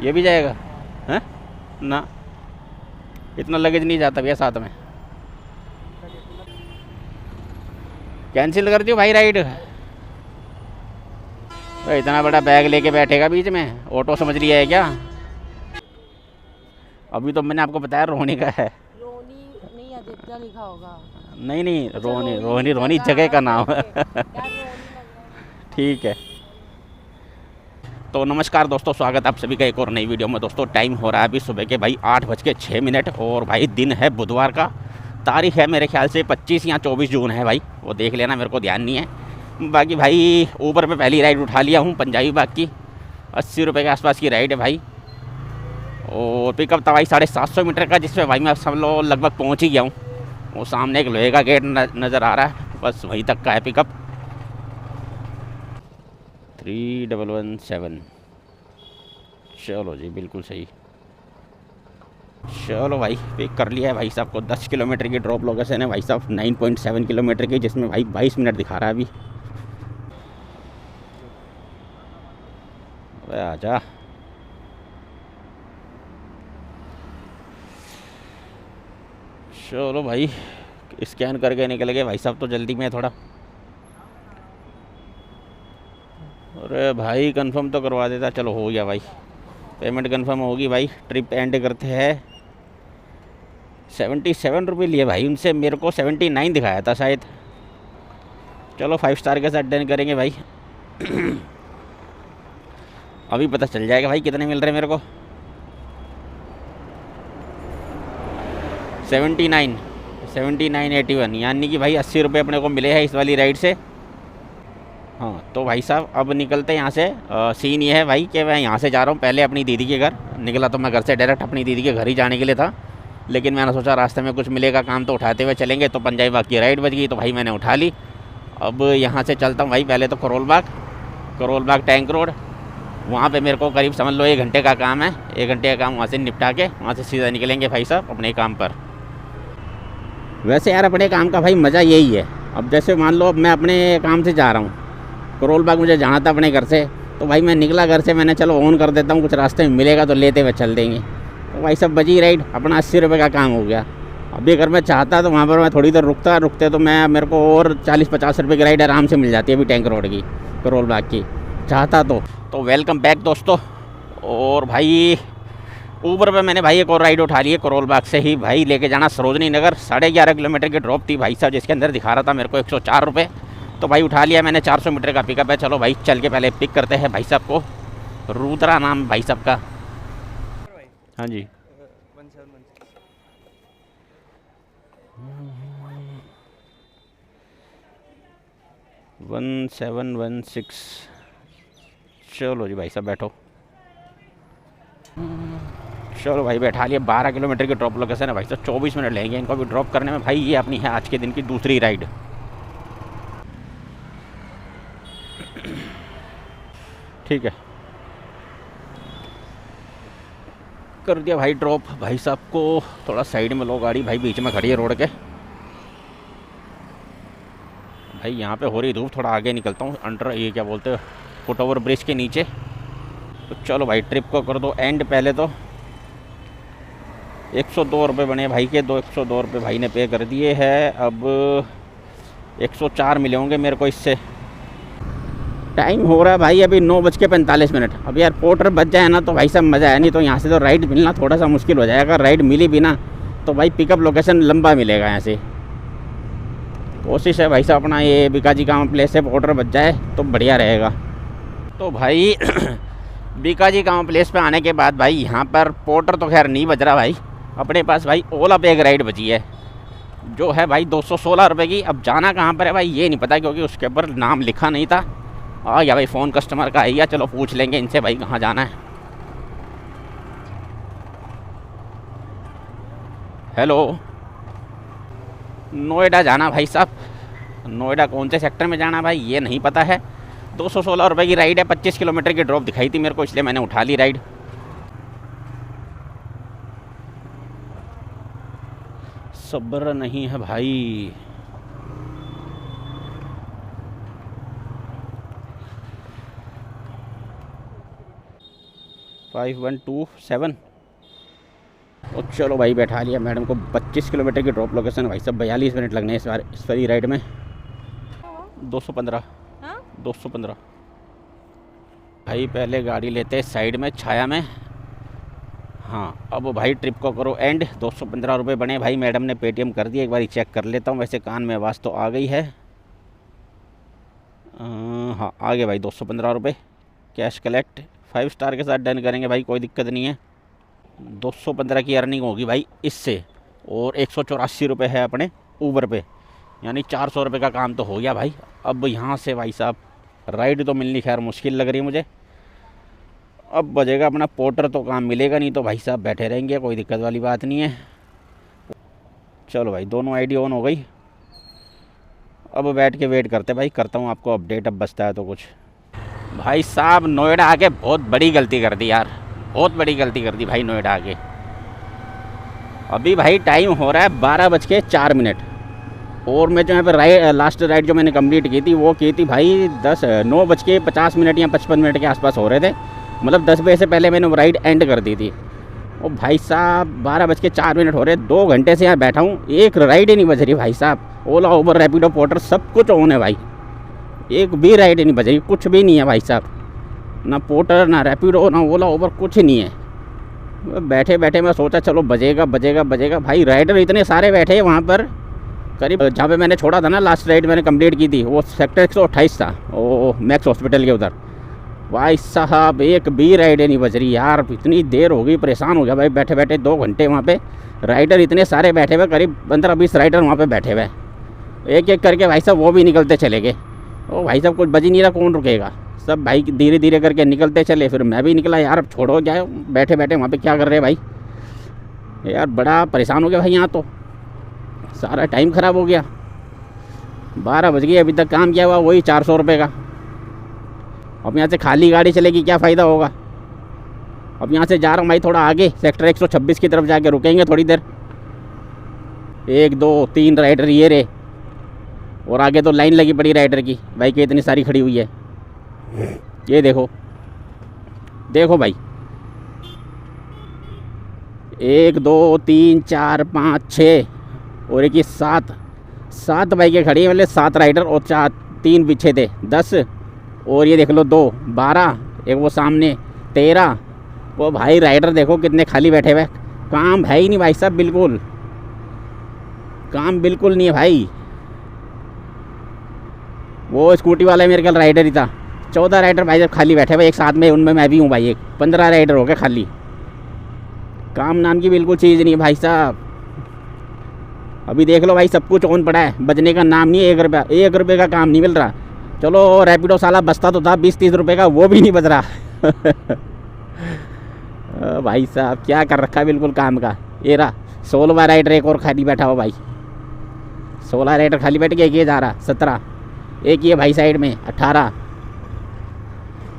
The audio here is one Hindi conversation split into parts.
ये भी जाएगा हैं ना? इतना लगेज नहीं जाता भैया साथ में। कैंसिल कर दियो भाई राइड। तो इतना बड़ा बैग लेके बैठेगा बीच में, ऑटो समझ लिया है क्या? अभी तो मैंने आपको बताया रोहनी का है। रोनी नहीं, आदित्य लिखा होगा। नहीं नहीं, अच्छा, रोहनी रोहनी रोहनी जगह का नाम है। ठीक है। तो नमस्कार दोस्तों, स्वागत आप सभी का एक और नई वीडियो में। दोस्तों टाइम हो रहा है अभी सुबह के भाई 8:06 और भाई दिन है बुधवार का। तारीख है मेरे ख्याल से 25 या 24 जून है भाई, वो देख लेना, मेरे को ध्यान नहीं है। बाकी भाई ऊबर पे पहली राइड उठा लिया हूँ पंजाबी बाग की, 80 रुपये के आसपास की राइड है भाई। और पिकअप था भाई 750 मीटर का, जिसमें भाई मैं सब लोग लगभग पहुँच ही गया हूँ। वो सामने एक लोहे का गेट नज़र आ रहा है, बस वहीं तक का है पिकअप। 3117। चलो जी, बिल्कुल सही। चलो भाई पिक कर लिया है भाई साहब को। 10 किलोमीटर की ड्रॉप लोकेशन है भाई साहब, 9.7 किलोमीटर की, जिसमें भाई 22 मिनट दिखा रहा है अभी। अबे आजा। चलो भाई स्कैन करके निकल गए भाई साहब, तो जल्दी में थोड़ा। अरे भाई कंफर्म तो करवा देता। चलो हो गया भाई, पेमेंट कंफर्म होगी भाई। ट्रिप एंड करते हैं। 77 रुपये लिए भाई उनसे, मेरे को 79 दिखाया था शायद। चलो 5 स्टार के साथ डन करेंगे भाई। अभी पता चल जाएगा भाई कितने मिल रहे हैं मेरे को। 7981, यानी कि भाई 80 रुपये अपने को मिले हैं इस वाली राइड से। हाँ तो भाई साहब अब निकलते हैं यहाँ से। सीन ये है भाई कि मैं यहाँ से जा रहा हूँ पहले अपनी दीदी के घर। निकला तो मैं घर से डायरेक्ट अपनी दीदी के घर ही जाने के लिए था, लेकिन मैंने सोचा रास्ते में कुछ मिलेगा काम तो उठाते हुए चलेंगे। तो पंजाबी बाग की राइड बच गई, तो भाई मैंने उठा ली। अब यहाँ से चलता हूँ भाई पहले तो करोल बाग टैंक रोड। वहाँ पे मेरे को करीब समझ लो 1 घंटे का काम है। 1 घंटे का काम वहाँ से निपटा के वहाँ से सीधा निकलेंगे भाई साहब अपने काम पर। वैसे यार अपने काम का भाई मज़ा यही है। अब जैसे मान लो अब मैं अपने काम से जा रहा हूँ, करोल बाग मुझे जाना था अपने घर से, तो भाई मैं निकला घर से, मैंने चलो ऑन कर देता हूँ, कुछ रास्ते में मिलेगा तो लेते हुए चल देंगे। तो भाई सब बजी राइड, अपना 80 रुपये का काम हो गया। अभी अगर मैं चाहता तो वहाँ पर मैं थोड़ी देर रुकते तो मैं मेरे को और 40-50 रुपये की राइड आराम से मिल जाती है अभी टैंक रोड की, करोल बाग की, चाहता तो वेलकम बैक दोस्तों। और भाई ऊबर पे मैंने भाई एक और राइड उठा ली है, करोल बाग से ही भाई लेके जाना सरोजनी नगर। 11.5 किलोमीटर की ड्रॉप थी भाई साहब, जिसके अंदर दिखा रहा था मेरे को 104 रुपये। तो भाई उठा लिया मैंने, 400 मीटर का पिकअप है। चलो भाई चल के पहले पिक करते हैं भाई साहब को। रुद्रा नाम भाई साहब का। हाँ जी 1716। चलो जी भाई साहब बैठो। चलो भाई बैठा लिया। 12 किलोमीटर की ड्रॉप लोकेशन है भाई साहब, 24 मिनट लगेंगे इनको भी ड्रॉप करने में। भाई ये अपनी है आज के दिन की दूसरी राइड। ठीक है कर दिया भाई ड्रॉप भाई साहब को। थोड़ा साइड में लो गाड़ी, भाई बीच में खड़ी है रोड के। भाई यहाँ पे हो रही धूप, थोड़ा आगे निकलता हूँ अंडर ये क्या बोलते हैं फुट ओवर ब्रिज के नीचे। तो चलो भाई ट्रिप को कर दो एंड। पहले तो 102 रुपये बने भाई के, 102 रुपये भाई ने पे कर दिए हैं। अब 104 मिले होंगे मेरे को इससे। टाइम हो रहा है भाई अभी 9:45। अब यार पोर्टर बच जाए ना तो भाई सब मज़ा है, नहीं तो यहाँ से तो राइड मिलना थोड़ा सा मुश्किल हो जाएगा। राइड मिली भी ना तो भाई पिकअप लोकेशन लंबा मिलेगा यहाँ से। कोशिश है भाई साहब अपना ये बीकाजी गाँव प्लेस से पोर्टर बच जाए तो बढ़िया रहेगा। तो भाई बीकाजी गाँव प्लेस पे आने के बाद भाई यहाँ पर पोर्टर तो खैर नहीं बच रहा भाई। अपने पास भाई ओला पे एक राइड बची है जो है भाई 216 रुपये की। अब जाना कहाँ पर है भाई ये नहीं पता, क्योंकि उसके ऊपर नाम लिखा नहीं था। आ गया भाई फ़ोन कस्टमर का है, चलो पूछ लेंगे इनसे भाई कहाँ जाना है। हेलो, नोएडा जाना भाई साहब। नोएडा कौन से सेक्टर में जाना भाई ये नहीं पता है। 216 रुपये की राइड है, 25 किलोमीटर की ड्रॉप दिखाई थी मेरे को, इसलिए मैंने उठा ली राइड। सब्र नहीं है भाई। 5127। और चलो भाई बैठा लिया मैडम को। 25 किलोमीटर की ड्रॉप लोकेशन भाई साहब, 42 मिनट लगने हैं इस वाली राइड में। 215। हाँ? 215 भाई। पहले गाड़ी लेते साइड में छाया में। हाँ अब भाई ट्रिप को करो एंड। 215 रुपये बने भाई। मैडम ने पेटीएम कर दिया, एक बार चेक कर लेता हूँ। वैसे कान में आवाज़ तो आ गई है। हाँ आ गए भाई 215 रुपये कैश कलेक्ट। 5 स्टार के साथ डन करेंगे भाई, कोई दिक्कत नहीं है। 215 की अर्निंग होगी भाई इससे। और 184 रुपये है अपने ऊबर पे, यानी 400 रुपये का काम तो हो गया भाई। अब यहाँ से भाई साहब राइड तो मिलनी खैर मुश्किल लग रही है मुझे। अब बजेगा अपना पोर्टर तो काम मिलेगा नहीं तो भाई साहब बैठे रहेंगे, कोई दिक्कत वाली बात नहीं है। चलो भाई दोनों आईडी ऑन हो गई। अब बैठ के वेट करते भाई, करता हूँ आपको अपडेट अब बचता है तो कुछ। भाई साहब नोएडा आके बहुत बड़ी गलती कर दी यार, बहुत बड़ी गलती कर दी भाई नोएडा आके। अभी भाई टाइम हो रहा है 12:04। और मैं जो यहाँ पर लास्ट राइड जो मैंने कंप्लीट की थी वो की थी भाई 9:50 या 55 मिनट के आसपास हो रहे थे। मतलब 10 बजे से पहले मैंने वो राइड एंड कर दी थी। और भाई साहब 12:04 हो रहे, 2 घंटे से यहाँ बैठा हूँ, एक राइड ही नहीं बज रही भाई साहब। ओला उबर रैपिडो पोर्टर सब कुछ ऑन है भाई, एक भी राइड नहीं बज रही, कुछ भी नहीं है भाई साहब। ना पोर्टर ना रैपिडो ना ओला उबर, कुछ नहीं है। बैठे बैठे मैं सोचा चलो बजेगा बजेगा बजेगा भाई। राइडर इतने सारे बैठे हैं वहाँ पर, करीब जहाँ पे मैंने छोड़ा था ना लास्ट राइड मैंने कंप्लीट की थी वो सेक्टर 128 था, ओ मैक्स हॉस्पिटल के उधर। भाई साहब एक भी राइड नहीं बज रही यार, इतनी देर हो गई, परेशान हो गया भाई बैठे बैठे। 2 घंटे वहाँ पे राइडर इतने सारे बैठे हुए, करीब 15-20 राइडर वहाँ पे बैठे हुए, एक एक करके भाई साहब वो भी निकलते चले गए। ओ भाई साहब कुछ बज ही नहीं रहा, कौन रुकेगा। सब भाई धीरे धीरे करके निकलते चले, फिर मैं भी निकला यार, अब छोड़ो क्या बैठे बैठे वहाँ पे क्या कर रहे हैं भाई। यार बड़ा परेशान हो गया भाई, यहाँ तो सारा टाइम ख़राब हो गया। 12 बज गए, अभी तक काम किया हुआ वही 400 रुपये का। अब यहाँ से खाली गाड़ी चलेगी क्या फ़ायदा होगा। अब यहाँ से जा रहा हूँ भाई थोड़ा आगे, सेक्टर 126 की तरफ जाके रुकेंगे थोड़ी देर। 1 2 3 राइडर ये रे, और आगे तो लाइन लगी पड़ी राइडर की, बाइकें इतनी सारी खड़ी हुई है। ये देखो देखो भाई, 1 2 3 4 5 6 और एक ये 7 बाइकें खड़ी हैं, मतलब 7 राइडर और 3 पीछे थे 10, और ये देख लो 2 12, एक वो सामने 13। वो भाई राइडर देखो कितने खाली बैठे हुए, काम है ही नहीं भाई साहब, बिल्कुल काम बिल्कुल नहीं है भाई। वो स्कूटी वाला मेरे ख्याल राइडर ही था। 14 राइडर भाई साहब खाली बैठे हुए एक साथ में, उनमें मैं भी हूँ भाई। 15 राइडर हो गए खाली, काम नाम की बिल्कुल चीज़ नहीं है भाई साहब। अभी देख लो भाई सब कुछ ऑन पड़ा है, बजने का नाम नहीं है। 1 रुपये का काम नहीं मिल रहा। चलो रैपिडो साला बचता तो था 20-30 रुपये का, वो भी नहीं बज रहा। भाई साहब क्या कर रखा है बिल्कुल काम का। ये रहा 16वां राइडर एक और खाली बैठा हुआ भाई, 16 राइडर खाली बैठ के, एक ये जा रहा 17, एक ये भाई साइड में 18।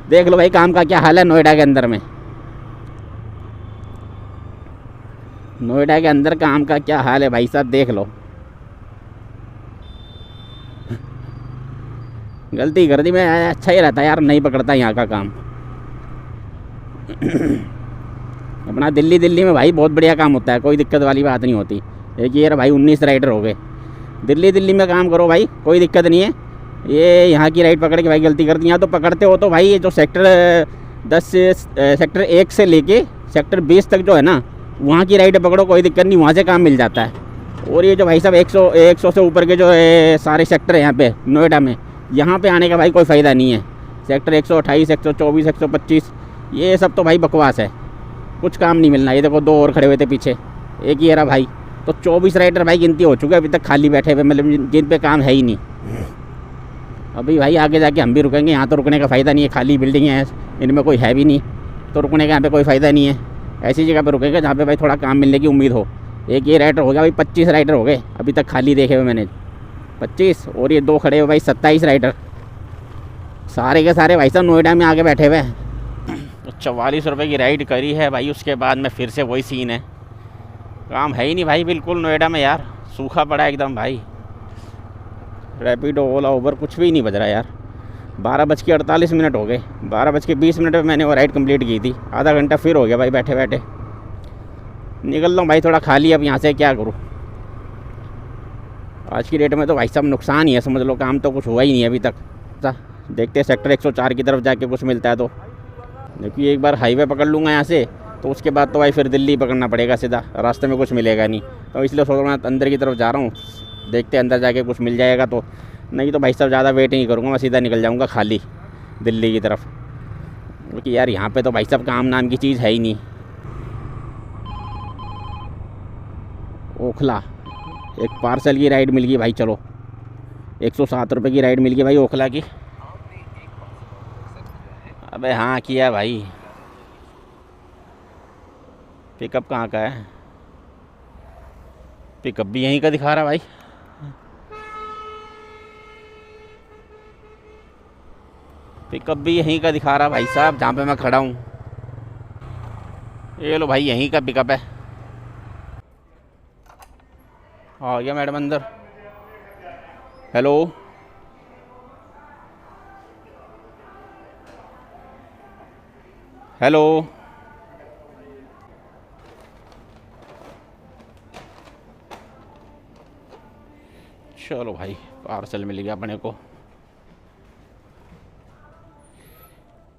देख लो भाई काम का क्या हाल है नोएडा के अंदर में। नोएडा के अंदर काम का क्या हाल है भाई साहब, देख लो। गलती कर दी मैं, अच्छा ही रहता यार, नहीं पकड़ता यहाँ का काम। अपना दिल्ली में भाई बहुत बढ़िया काम होता है, कोई दिक्कत वाली बात नहीं होती। एक ये भाई 19 राइडर हो गए। दिल्ली में काम करो भाई, कोई दिक्कत नहीं है। ये यहाँ की राइड पकड़ के भाई गलती कर दी। यहाँ तो पकड़ते हो तो भाई ये जो सेक्टर 1 से लेके सेक्टर 20 तक जो है ना, वहाँ की राइड पकड़ो, कोई दिक्कत नहीं, वहाँ से काम मिल जाता है। और ये जो भाई साहब 100 से ऊपर के जो सारे सेक्टर है यहाँ पे नोएडा में, यहाँ पे आने का भाई कोई फ़ायदा नहीं है। सेक्टर 128 124 125 ये सब तो भाई बकवास है, कुछ काम नहीं मिलना। ये देखो 2 और खड़े हुए थे पीछे, एक ही रहा भाई। तो 24 राइडर भाई गिनती हो चुके अभी तक खाली बैठे हुए, मतलब जिन पे काम है ही नहीं। अभी भाई आगे जाके हम भी रुकेंगे, यहाँ तो रुकने का फ़ायदा नहीं है, खाली बिल्डिंग है, इनमें कोई है भी नहीं, तो रुकने का यहाँ पे कोई फ़ायदा नहीं है। ऐसी जगह पे रुकेंगे जहाँ पे भाई थोड़ा काम मिलने की उम्मीद हो। एक ये राइडर हो गया भाई, 25 राइडर हो गए अभी तक खाली देखे हुए मैंने, 25, और ये 2 खड़े हुए भाई 27 राइडर, सारे के सारे भाई साहब नोएडा में आके बैठे हुए हैं। तो 44 रुपये की राइड करी है भाई, उसके बाद में फिर से वही सीन है, काम है ही नहीं भाई बिल्कुल नोएडा में यार, सूखा पड़ा है एकदम भाई। रैपिडो ओला उबर कुछ भी नहीं बज रहा यार। 12:48 हो गए। 12:20 पे मैंने वो राइड कंप्लीट की थी। आधा घंटा फिर हो गया भाई बैठे बैठे। निकल रहा हूँ भाई, थोड़ा खाली अब यहाँ से, क्या करूँ। आज की डेट में तो भाई साहब नुकसान ही है, समझ लो। काम तो कुछ हुआ ही नहीं अभी तक। देखते हैं सेक्टर 104 की तरफ जाके कुछ मिलता है तो। क्योंकि एक बार हाईवे पकड़ लूँगा यहाँ से, तो उसके बाद तो भाई फिर दिल्ली पकड़ना पड़ेगा सीधा, रास्ते में कुछ मिलेगा नहीं। तो इसलिए सोच रहा हूँ अंदर की तरफ जा रहा हूँ, देखते अंदर जाके कुछ मिल जाएगा तो। नहीं तो भाई साहब ज़्यादा वेट नहीं करूँगा, मैं सीधा निकल जाऊँगा खाली दिल्ली की तरफ। क्योंकि यार यहाँ पे तो भाई साहब काम नाम की चीज़ है ही नहीं। ओखला एक पार्सल की राइड मिल गई भाई, चलो 107 रुपये की राइड मिल गई भाई ओखला की। अबे हाँ किया भाई। पिकअप कहाँ का है? पिकअप भी यहीं का दिखा रहा भाई। पिकअप भी यहीं का दिखा रहा भाई साहब, जहाँ पे मैं खड़ा हूँ। ये लो भाई, यहीं का पिकअप है। आ गया मैडम अंदर। Hello, hello. चलो भाई, पार्सल मिल गया अपने को।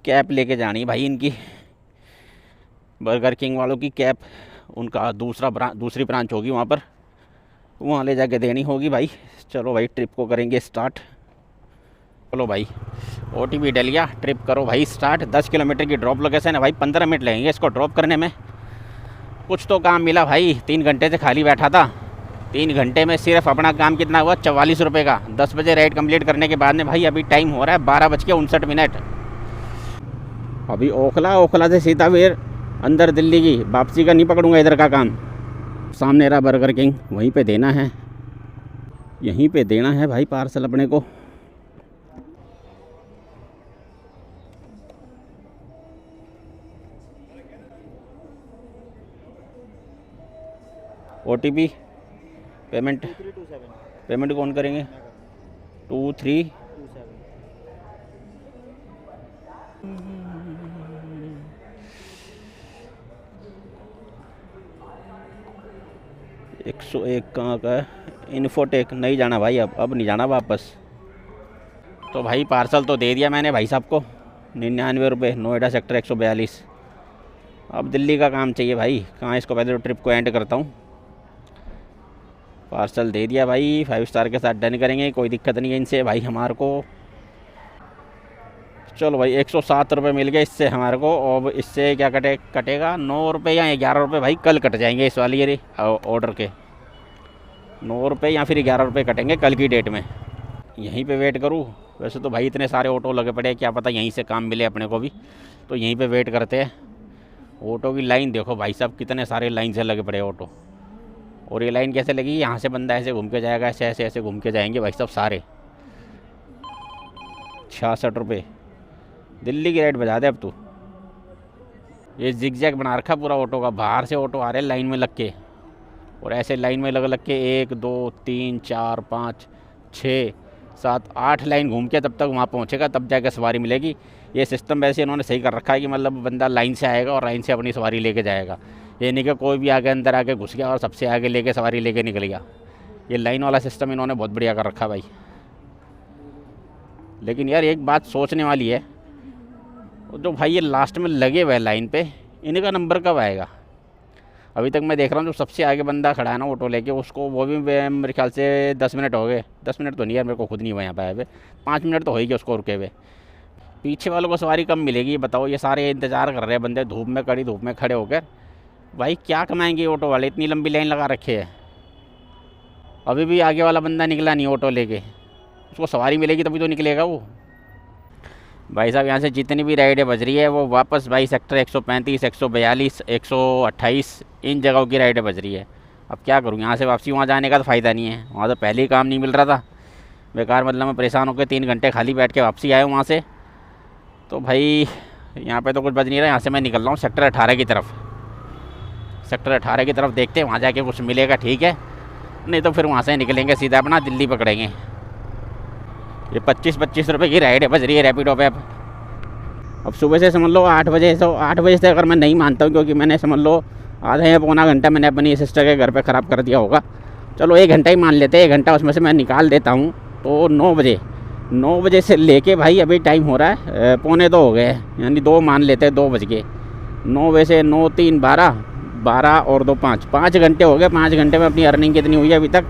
कैप लेके जानी भाई इनकी, बर्गर किंग वालों की कैप। उनका दूसरी ब्रांच होगी वहाँ पर, वहाँ ले जाके देनी होगी भाई। चलो भाई, ट्रिप को करेंगे स्टार्ट। चलो भाई, OTP डल गया, ट्रिप करो भाई स्टार्ट। 10 किलोमीटर की ड्रॉप लोकेशन है भाई, 15 मिनट लगेंगे इसको ड्रॉप करने में। कुछ तो काम मिला भाई, 3 घंटे से खाली बैठा था। 3 घंटे में सिर्फ अपना काम कितना हुआ, 44 रुपये का। 10 बजे राइड कंप्लीट करने के बाद में भाई अभी टाइम हो रहा है 12:59। अभी ओखला से सीधा फिर अंदर दिल्ली की वापसी का नहीं पकड़ूंगा इधर का काम। सामने रहा बर्गर किंग, वहीं पे देना है, यहीं पे देना है भाई पार्सल अपने को। OTP पेमेंट कौन करेंगे? 2327। एक 101 कहाँ का है? इन्फोटेक। नहीं जाना भाई, अब नहीं जाना वापस। तो भाई पार्सल तो दे दिया मैंने भाई साहब को, 99 रुपये, नोएडा सेक्टर 142। अब दिल्ली का काम चाहिए भाई। कहाँ इसको, पहले तो ट्रिप को एंड करता हूँ। पार्सल दे दिया भाई, 5 स्टार के साथ डन करेंगे, कोई दिक्कत नहीं है इनसे भाई हमारे को। चलो भाई, 107 रुपये मिल गए इससे हमारे को। और इससे क्या कटेगा 9 रुपये या 11 रुपये भाई, कल कट जाएंगे इस वाली ये ऑर्डर के। 9 रुपये या फिर 11 रुपये कटेंगे कल की डेट में। यहीं पे वेट करूँ? वैसे तो भाई इतने सारे ऑटो लगे पड़े हैं, क्या पता यहीं से काम मिले अपने को भी, तो यहीं पे वेट करते हैं। ऑटो की लाइन देखो भाई साहब, कितने सारे लाइन से लगे पड़े ऑटो। और ये लाइन कैसे लगी, यहाँ से बंदा ऐसे घूम के जाएगा, ऐसे घूम के जाएंगे भाई साहब सारे। 66 रुपये दिल्ली की राइड बजा दे अब तू। ये जिग-जैग बना रखा पूरा ऑटो का, बाहर से ऑटो आ रहे लाइन में लग के, और ऐसे लाइन में लग के 1 2 3 4 5 6 7 8 लाइन घूम के तब तक वहाँ पहुँचेगा, तब जाकर सवारी मिलेगी। ये सिस्टम वैसे इन्होंने सही कर रखा है कि मतलब बंदा लाइन से आएगा और लाइन से अपनी सवारी लेके जाएगा। ये नहीं कि कोई भी आगे अंदर आके घुस गया और सबसे आगे लेके सवारी लेके निकल गया। ये लाइन वाला सिस्टम इन्होंने बहुत बढ़िया कर रखा भाई। लेकिन यार एक बात सोचने वाली है, जो भाई ये लास्ट में लगे हुए लाइन पे, इनका नंबर कब आएगा? अभी तक मैं देख रहा हूँ जो सबसे आगे बंदा खड़ा है ना ऑटो लेके, उसको वो भी मेरे ख्याल से 10 मिनट हो गए। 10 मिनट तो नहीं यार, मेरे को खुद नहीं हुआ यहाँ पे आए हुए। 5 मिनट तो हो ही गए उसको रुके हुए। पीछे वालों को सवारी कम मिलेगी बताओ? ये सारे इंतज़ार कर रहे हैं बंदे, धूप में, कड़ी धूप में खड़े होकर। भाई क्या कमाएंगे ऑटो वाले, इतनी लंबी लाइन लगा रखे है। अभी भी आगे वाला बंदा निकला नहीं ऑटो लेके, उसको सवारी मिलेगी तभी तो निकलेगा वो। भाई साहब यहाँ से जितनी भी राइडें बज रही है वो वापस भाई सेक्टर 135 142 128 इन जगहों की राइडें बज रही है। अब क्या करूँ, यहाँ से वापसी वहाँ जाने का तो फ़ायदा नहीं है, वहाँ तो पहले ही काम नहीं मिल रहा था बेकार। मतलब मैं परेशान होकर 3 घंटे खाली बैठ के वापसी आया हूँ वहाँ से। तो भाई यहाँ पे तो कुछ बज नहीं रहा। यहाँ से मैं निकल रहा हूँ सेक्टर 18 की तरफ। सेक्टर 18 की तरफ देखते हैं, वहाँ जाके कुछ मिलेगा ठीक है, नहीं तो फिर वहाँ से निकलेंगे सीधा अपना दिल्ली पकड़ेंगे। ये 25-25 रुपये की राइड है बज रही है रैपिडो पे। अब सुबह से समझ लो 8 बजे, तो 8 बजे से अगर मैं नहीं मानता हूँ, क्योंकि मैंने समझ लो आधा या पौना घंटा मैंने अपनी सिस्टर के घर पे ख़राब कर दिया होगा। चलो 1 घंटा ही मान लेते हैं, 1 घंटा उसमें से मैं निकाल देता हूँ। तो 9 बजे से लेके भाई अभी टाइम हो रहा है 11:45 हो गए हैं, यानी 2 मान लेते हैं, 2 बज गए। 9 बजे से 9 3 12 और 2 5 घंटे हो गए। 5 घंटे में अपनी अर्निंग कितनी हुई है अभी तक?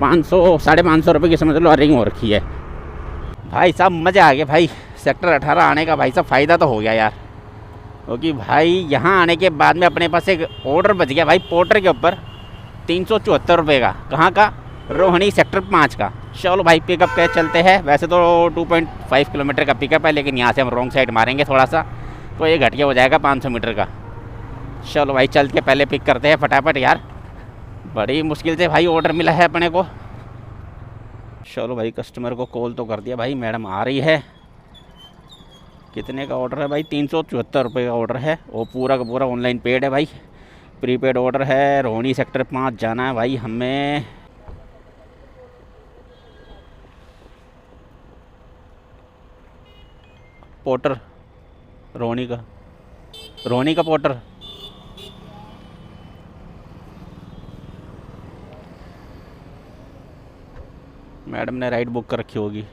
500 550 रुपये की समझ लो अर्निंग हो रखी है भाई साहब। मज़ा आ गया भाई सेक्टर 18 आने का। भाई साहब फ़ायदा तो हो गया यार, क्योंकि भाई यहाँ आने के बाद में अपने पास एक ऑर्डर बच गया भाई पोर्टर के ऊपर 374 रुपये का। कहाँ का? रोहिणी सेक्टर 5 का। चलो भाई पिकअप के चलते हैं। वैसे तो 2.5 किलोमीटर का पिकअप है, लेकिन यहाँ से हम रॉन्ग साइड मारेंगे थोड़ा सा, तो ये घटिया हो जाएगा 500 मीटर का। चलो भाई चल के पहले पिक करते हैं फटाफट यार, बड़ी मुश्किल से भाई ऑर्डर मिला है अपने को। चलो भाई कस्टमर को कॉल तो कर दिया भाई, मैडम आ रही है। कितने का ऑर्डर है भाई? 374 रुपये का ऑर्डर है, वो पूरा का पूरा ऑनलाइन पेड है भाई, प्रीपेड ऑर्डर है। रोहिणी सेक्टर 5 जाना है भाई हमें। पोर्टर रोहिणी का पोर्टर। मैडम ने राइड बुक कर रखी होगी।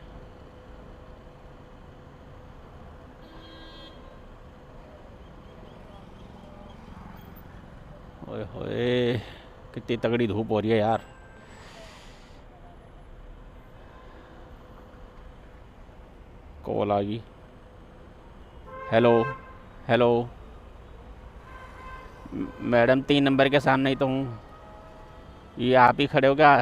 ओए होए कितनी तगड़ी धूप हो रही है यार। कॉल आ गई। हेलो हेलो मैडम, 3 नंबर के सामने ही तो हूँ। ये आप ही खड़े हो क्या?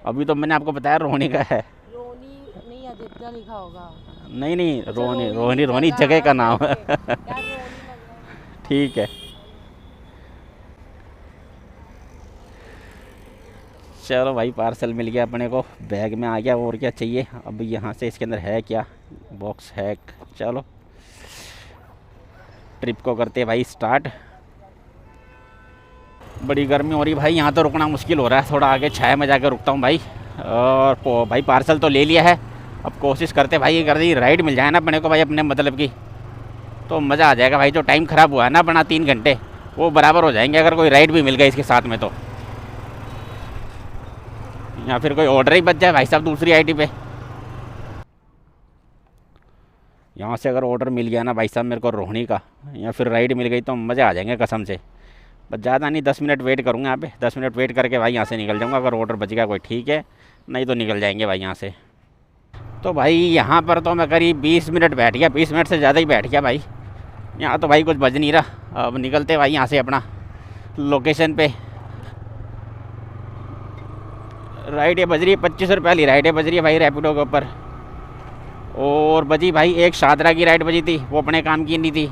अभी तो मैंने आपको बताया रोहिणी का है। रोनी नहीं, आदित्य लिखा होगा। नहीं अच्छा, रोहिणी जगह का नाम है। यार रोनी लग रहा है। ठीक है चलो भाई पार्सल मिल गया अपने को, बैग में आ गया। और क्या चाहिए अब? यहाँ से इसके अंदर है क्या? बॉक्स है। चलो ट्रिप को करते हैं भाई स्टार्ट। बड़ी गर्मी हो रही भाई, यहाँ तो रुकना मुश्किल हो रहा है। थोड़ा आगे छाया में जाकर रुकता हूँ भाई। और भाई पार्सल तो ले लिया है, अब कोशिश करते भाई अगर ये राइड मिल जाए ना अपने को भाई अपने मतलब की, तो मज़ा आ जाएगा भाई। जो टाइम ख़राब हुआ है ना अपना 3 घंटे, वो बराबर हो जाएंगे अगर कोई राइड भी मिल गई इसके साथ में तो। या फिर कोई ऑर्डर ही बच जाए भाई साहब दूसरी आईडी पे। यहाँ से अगर ऑर्डर मिल गया ना भाई साहब मेरे को रोहिणी का, या फिर राइड मिल गई, तो मज़ा आ जाएंगे कसम से। बस ज़्यादा नहीं, 10 मिनट वेट करूँगा यहाँ पे। 10 मिनट वेट करके भाई यहाँ से निकल जाऊँगा। अगर ऑर्डर बच गया कोई ठीक है, नहीं तो निकल जाएंगे भाई यहाँ से। तो भाई यहाँ पर तो मैं करीब 20 मिनट बैठ गया, 20 मिनट से ज़्यादा ही बैठ गया भाई। यहाँ तो भाई कुछ बज नहीं रहा। अब निकलते भाई यहाँ से अपना लोकेशन पे। राइड ये बज रही है 25 रुपये वाली राइड है बज रही है भाई रैपिडो के ऊपर। और बजी भाई एक शादरा की राइड बजी थी, वो अपने काम की नहीं थी।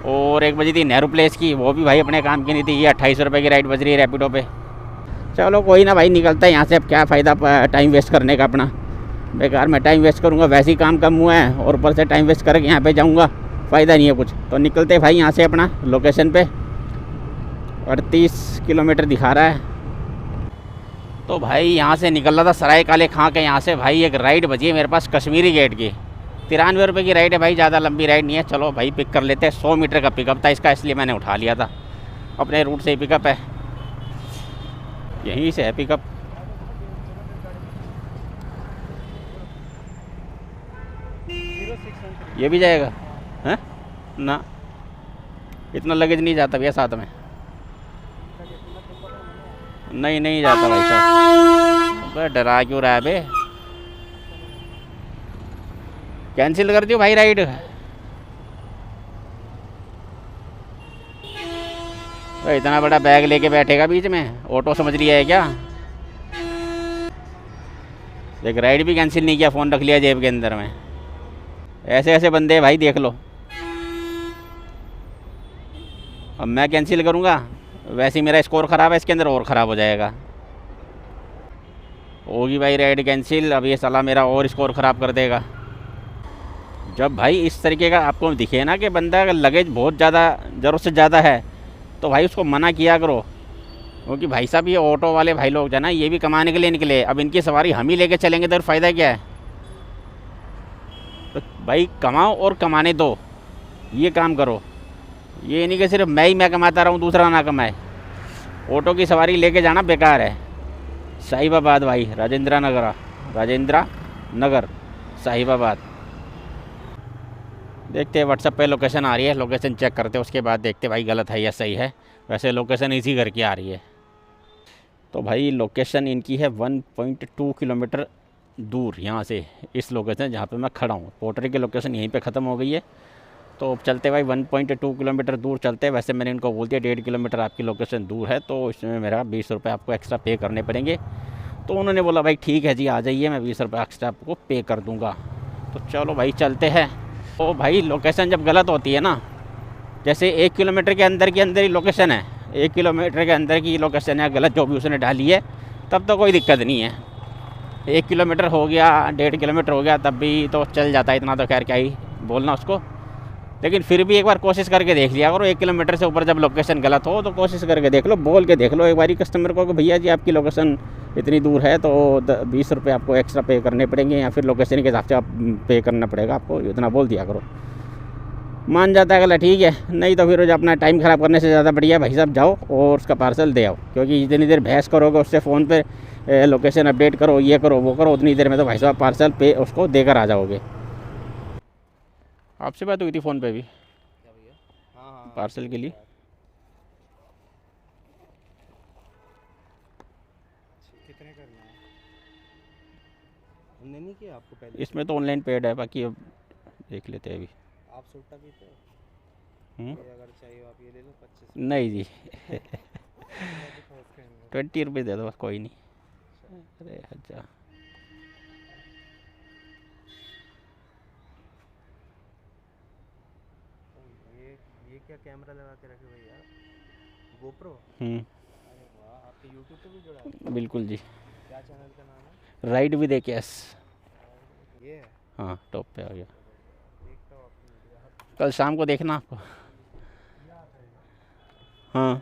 और एक बजी थी नेहरू प्लेस की, वो भी भाई अपने काम की नहीं थी। ये 28 रुपये की राइड बज रही है रैपिडो पे। चलो कोई ना भाई, निकलता है यहाँ से। अब क्या फ़ायदा टाइम वेस्ट करने का अपना, बेकार में टाइम वेस्ट करूँगा। वैसे ही काम कम हुआ है और ऊपर से टाइम वेस्ट करके यहाँ पे जाऊँगा, फ़ायदा नहीं है कुछ। तो निकलते भाई यहाँ से अपना लोकेशन पे। 38 किलोमीटर दिखा रहा है। तो भाई यहाँ से निकल रहा था सराय काले खां के यहाँ से भाई। एक राइड बची है मेरे पास कश्मीरी गेट की, 93 रुपये की राइड है भाई, ज़्यादा लंबी राइड नहीं है। चलो भाई पिक कर लेते हैं। 100 मीटर का पिकअप था इसका, इसलिए मैंने उठा लिया था। अपने रूट से ही पिकअप है, यहीं से है पिकअप। ये भी जाएगा हैं ना? इतना लगेज नहीं जाता भैया साथ में। नहीं जाता भाई साहब। डरा क्यों रहा है बे? कैंसिल कर दियो भाई राइड। तो इतना बड़ा बैग लेके बैठेगा बीच में, ऑटो समझ लिया है क्या? देख राइड भी कैंसिल नहीं किया, फ़ोन रख लिया जेब के अंदर में। ऐसे ऐसे बंदे भाई देख लो। अब मैं कैंसिल करूँगा, वैसे ही मेरा स्कोर ख़राब है, इसके अंदर और ख़राब हो जाएगा। होगी भाई राइड कैंसिल। अब ये साला मेरा और स्कोर ख़राब कर देगा। जब भाई इस तरीके का आपको दिखे ना कि बंदा का लगेज बहुत ज़्यादा ज़रूरत से ज़्यादा है, तो भाई उसको मना किया करो, क्योंकि भाई साहब ये ऑटो वाले भाई लोग जो ना ये भी कमाने के लिए निकले, अब इनकी सवारी हम ही लेके चलेंगे तो फ़ायदा क्या है। तो भाई कमाओ और कमाने दो, ये काम करो। ये नहीं कि सिर्फ मैं कमाता रहूँ दूसरा ना कमाए। ऑटो की सवारी लेके जाना बेकार है। साहिबाबाद भाई, राजेंद्र नगर साहिबाबाद। देखते हैं व्हाट्सएप पे लोकेशन आ रही है, लोकेशन चेक करते हैं, उसके बाद देखते भाई गलत है या सही है। वैसे लोकेशन इसी घर की आ रही है। तो भाई लोकेशन इनकी है 1.2 किलोमीटर दूर यहाँ से, इस लोकेशन जहाँ पे मैं खड़ा हूँ। पोर्टरी की लोकेशन यहीं पे ख़त्म हो गई है। तो चलते भाई 1.2 किलोमीटर दूर चलते हैं। वैसे मैंने इनको बोल दिया 1.5 किलोमीटर आपकी लोकेशन दूर है, तो इसमें मेरा 20 रुपये आपको एक्स्ट्रा पे करने पड़ेंगे। तो उन्होंने बोला भाई ठीक है जी आ जाइए, मैं 20 रुपये एक्स्ट्रा आपको पे कर दूँगा। तो चलो भाई चलते हैं। तो भाई लोकेशन जब गलत होती है ना, जैसे 1 किलोमीटर के अंदर ही लोकेशन है, 1 किलोमीटर के अंदर की लोकेशन है गलत जो भी उसने डाली है, तब तो कोई दिक्कत नहीं है। 1 किलोमीटर हो गया, 1.5 किलोमीटर हो गया, तब भी तो चल जाता है, इतना तो खैर क्या ही बोलना उसको। लेकिन फिर भी एक बार कोशिश करके देख लिया करो। 1 किलोमीटर से ऊपर जब लोकेशन गलत हो तो कोशिश करके देख लो, बोल के देख लो एक बारी कस्टमर को कि भैया जी आपकी लोकेशन इतनी दूर है तो 20 रुपये आपको एक्स्ट्रा पे करने पड़ेंगे, या फिर लोकेशन के हिसाब से आप पे करना पड़ेगा आपको, इतना बोल दिया करो। मान जाता है अगला ठीक है, नहीं तो फिर अपना टाइम ख़राब करने से ज़्यादा बढ़िया भाई साहब जाओ और उसका पार्सल दे आओ। क्योंकि जितनी देर बहस करोगे उससे फ़ोन पे लोकेशन अपडेट करो, ये करो वो करो, उतनी देर में तो भाई साहब पार्सल पे उसको देकर आ जाओगे। आपसे बात हुई थी फ़ोन पे भी क्या भैया? हाँ पार्सल के लिए। कितने करना है? हमने नहीं किया आपको पहले? इसमें तो ऑनलाइन पेड है, बाकी अब देख लेते हैं अभी। आप सुट्टा पीते हो? हम्म? ये अगर चाहिए आप ये ले लो 25 नहीं जी मैं भी ठोस के नहीं 20 रुपये दे दो बस, कोई नहीं। अरे अच्छा ये क्या कैमरा लगा के रखे भैया? गोप्रो? हम्म, अरे वाह, आपके यूट्यूब पे भी जुड़ा है? बिल्कुल जी। क्या चैनल का नाम है? Ride with cash. ये है? हाँ टॉप पे आ गया। देखता हूँ आपकी वीडियो। कल शाम को देखना आपको। हाँ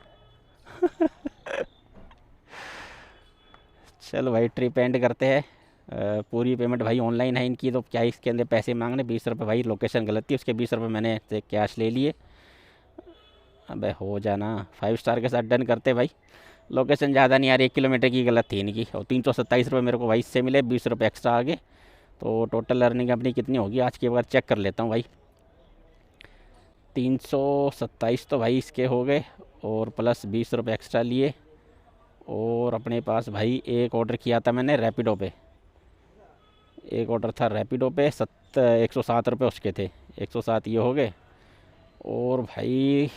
चलो भाई ट्रिप एंड करते हैं। पूरी पेमेंट भाई ऑनलाइन है इनकी, तो क्या इसके अंदर पैसे मांगने 20 रुपये। भाई लोकेशन गलत थी, उसके 20 रुपये मैंने से कैश ले लिए। अबे हो जाना, 5 स्टार के साथ डन करते भाई। लोकेशन ज़्यादा नहीं यार, 1 किलोमीटर की गलत थी इनकी, और 327 रुपये मेरे को भाई इससे मिले, 20 रुपये एक्स्ट्रा आगे। तो टोटल अर्निंग अपनी कितनी होगी आज की बार चेक कर लेता हूँ भाई। 327 तो भाई इसके हो गए, और प्लस 20 रुपये एक्स्ट्रा लिए। और अपने पास भाई एक ऑर्डर किया था मैंने रैपिडो पे, एक ऑर्डर था रैपिडो पे 107 रुपये उसके थे, 107 ये हो गए। और भाई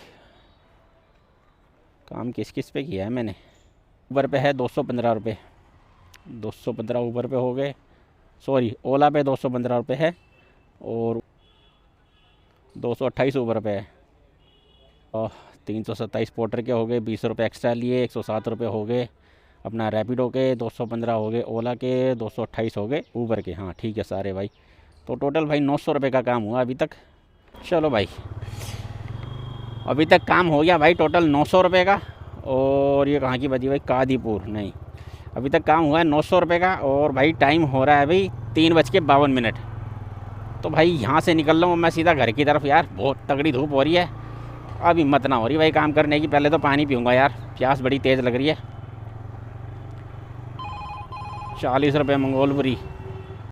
काम किस किस पे किया है मैंने, ऊबर पे है 215 रुपये, 215 ऊबर पे हो गए। सॉरी ओला पे 215 रुपये है, और 228 ऊबर पे है, और 327 पोर्टर के हो गए, 20 रुपये एक्स्ट्रा लिए, 107 रुपये हो गए अपना रैपिडो के, 215 हो गए ओला के, 228 हो गए ऊबर के। हाँ ठीक है सारे भाई, तो टोटल भाई 900 रुपये का काम हुआ अभी तक। चलो भाई अभी तक काम हो गया भाई टोटल 900 रुपये का। और ये कहाँ की बजी भाई, कादीपुर नहीं, अभी तक काम हुआ है 900 रुपये का। और भाई टाइम हो रहा है भाई 3:52। तो भाई यहाँ से निकल रहा हूँ मैं सीधा घर की तरफ। यार बहुत तगड़ी धूप हो रही है, अब हिम्मत ना हो रही भाई काम करने की। पहले तो पानी पीऊँगा यार, प्यास बड़ी तेज़ लग रही है। 40 रुपये मंगोलपुरी।